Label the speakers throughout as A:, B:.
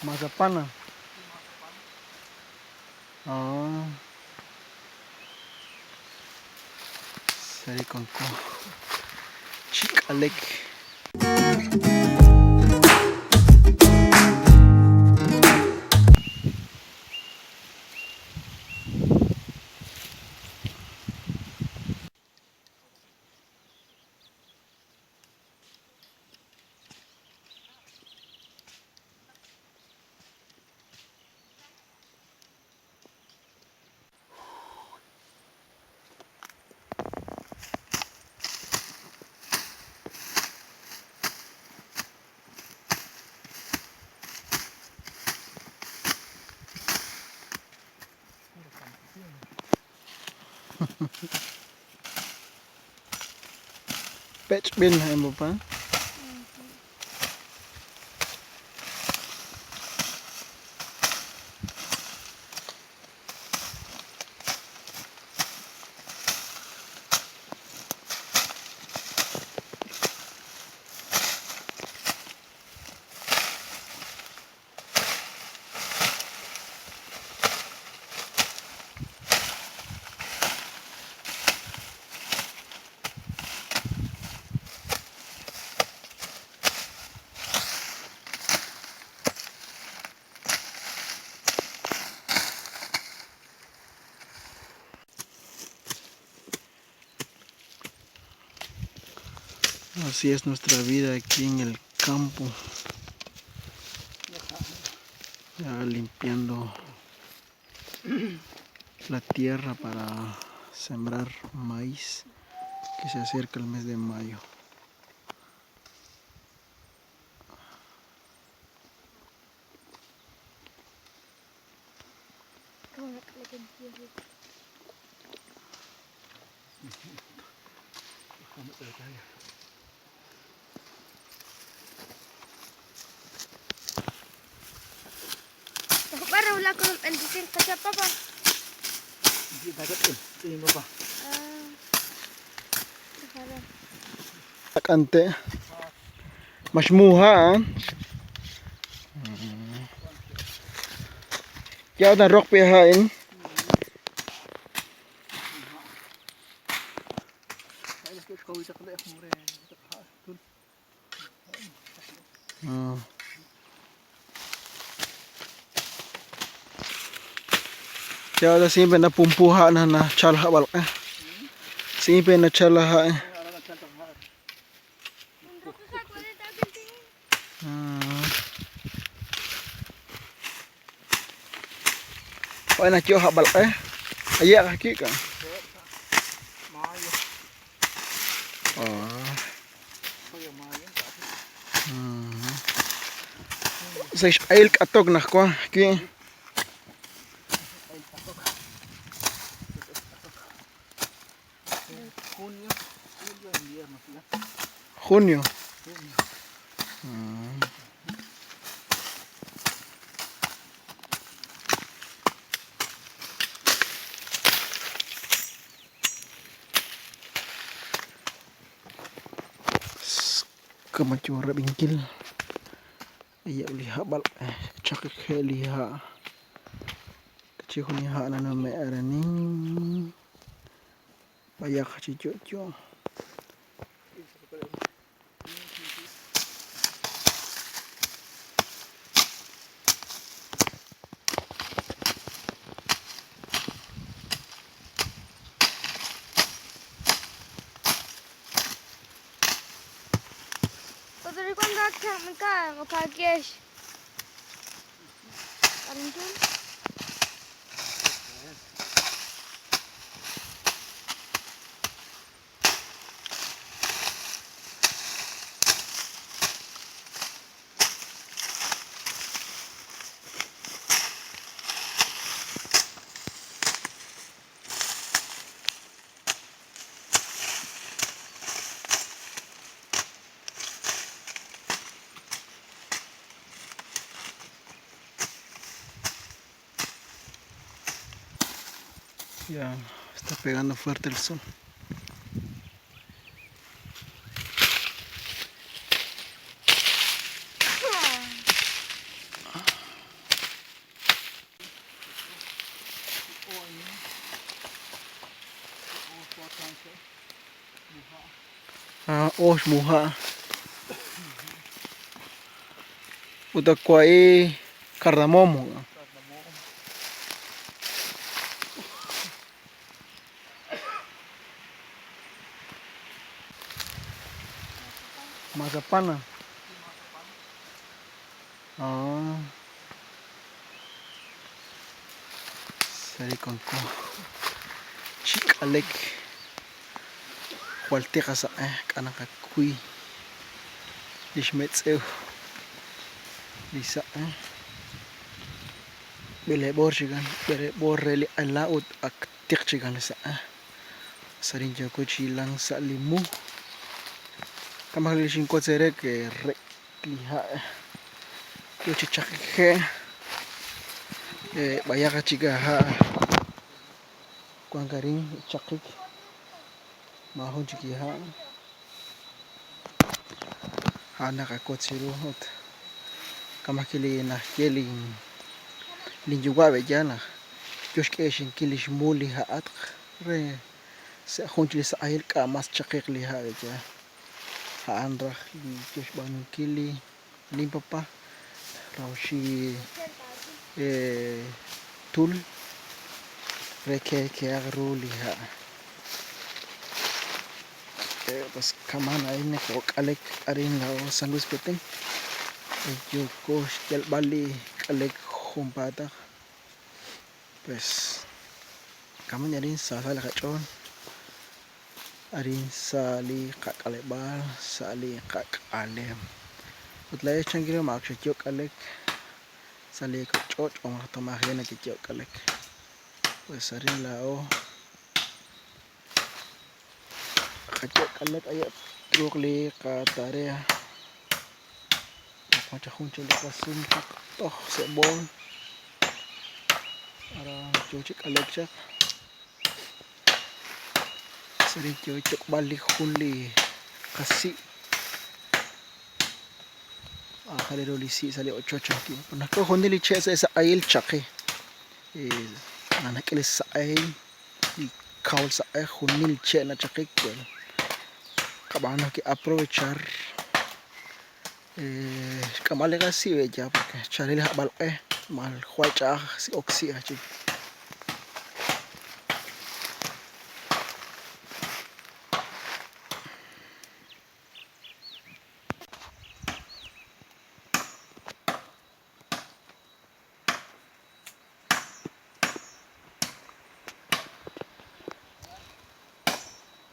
A: Mazapana. Oh. Sari kongko. Chik alek. Patch bin mo pa. Así es nuestra vida aquí en el campo. Ya limpiando la tierra para sembrar maíz, que se acerca el mes de mayo.
B: Baru lah kalau pendidikan kerja apa?
A: Hindi dagat ini mo pa. Takante. Masmuha. Kaya na rock pihain. Kaya da simpe na pumpuha na chalha wal ka. Simpe na chalha. Wala na kyo habal ka. Aya ka ki ka. Sa ail katog na ko ki. Junio. Kemacura bingkil. Iya liha bal cak ke liha. Kecil liha na me arani. Bayak cicu.
B: Dari kau nak mau pakai Arjun.
A: Ya está pegando fuerte el sol. Oh muha. Udah kuai kardamomo. Mazapana. Oh. Sari konko. Chikalek. Walteka sa kanaka kui. Lishmetseu. Lisa bele borchigan bele borreli alaut ak tikchigan sa sarin joko chilang sa limu kamali shin kotsere ke re liha yo chichake bayaka chiga ha kwangarin chakik mahon chiki ha naka kotsiru hot kamakili na keling linjugabe jana josh keshin kilish muli ha at re sa khunchi sa ahil ka mas chakik liha ja ha andra josh banun kili limpapa raushi tul reke ke agru liha bas kamana ini ko kalek arin lao San Luis Peteng yo ko del bali kalek humpata pues kaman yarin sa sala kachon arin sali kakalebal sali kakalem utlay changire makshyo kalek sali kachot o matamahena kyo kalek pues arin lao kachot kalek ayat trukli ka tarea macam huncul kasum toh sebol ara cuci kalek cak sering cocok balik hunli kasih kali rolisi sali cocok ki pernah ko hunli lice sa ail cak anak ilis sa ail di kaul sa ail hunli lice na cak kwel kabano ki aprovechar kamale kasi weja porque chale la bal mal huacha si oxia chi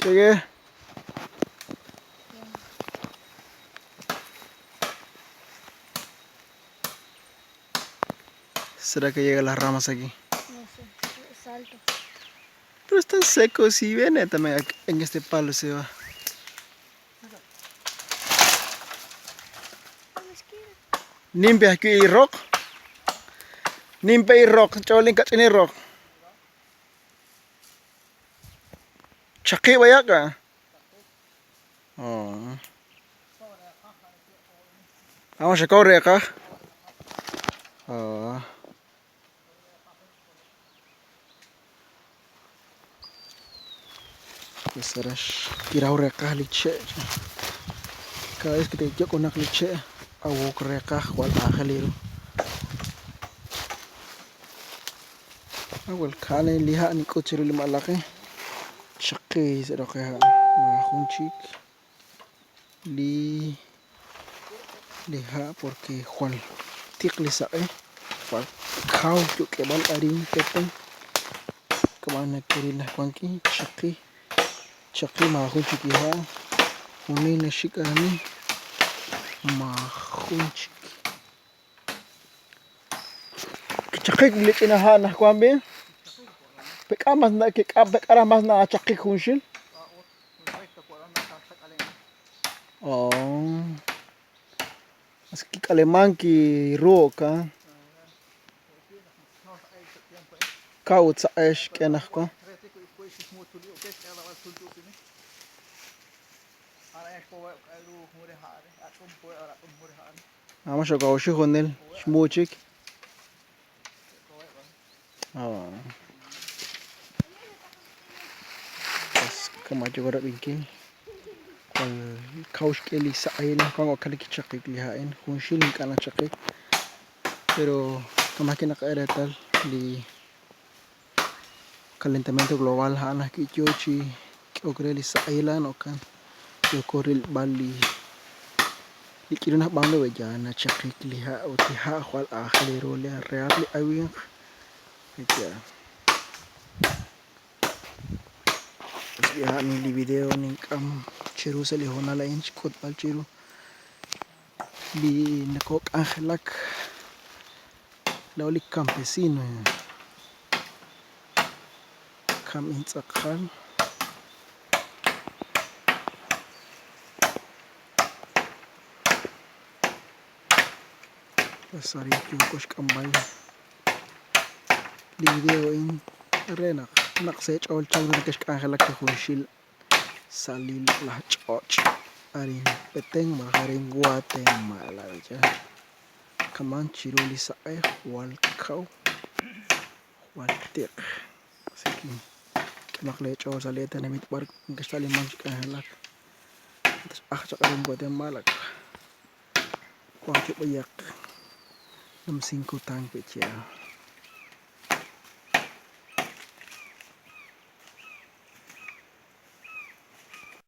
A: ¿Qué? ¿Será que llegan las ramas aquí?
B: No sé, es alto.
A: Pero están secos y viene también en este palo se va. Nimpe aquí y rock. Nimpe y rock. Chavalin kat ini rock. Chaki banyak ka? Oh. Vamos a correr acá. Oh. Pues ahora tirau reka liche. Cada vez que te yo con liche, hago reka cual ángel. Awal kale liha ni kuciru lima laki. Chaki se roke ha mahunchik liha porque Juan tikli sa Juan kau juk ke bal arin peteng kemana kiri lah kuangki chaki mahunchik liha uni nashik ani mahunchik chaki kulit inaha nah kuambe pekamas na ke pekaramas na chaki kunshil. Oh. Aski kaleman ki roka. Kaut sa esh kenah ko. Ama siya ko siya honel smuchik. Oh. Pas kamajo ko ra bingking. kaush keli sa ayla kung kaliki chakik lihain kung shilling ka na chakik pero kamakin nakaeretal li calentamiento global hana ki chochi ogreli sa ayla no kan yo koril bali likido na banglo wejana chakik liha o tiha kwal akhiriro li real li awing kaya ya ni video ning chiru sa lihona la inch kot pal chiru bi nakok angelak laulik campesino kam intsakhan pasari kosh kambal li video in renak naksech all chang nakesh angelak ke khunshil salil lah choch arin peteng makaring Guatemala ja kaman chiruli sa ay wal kau wal tik sige kimaklech all sa leta na mitbar kastali man angelak sa karing Guatemala wang chupayak nam 5 tang pecha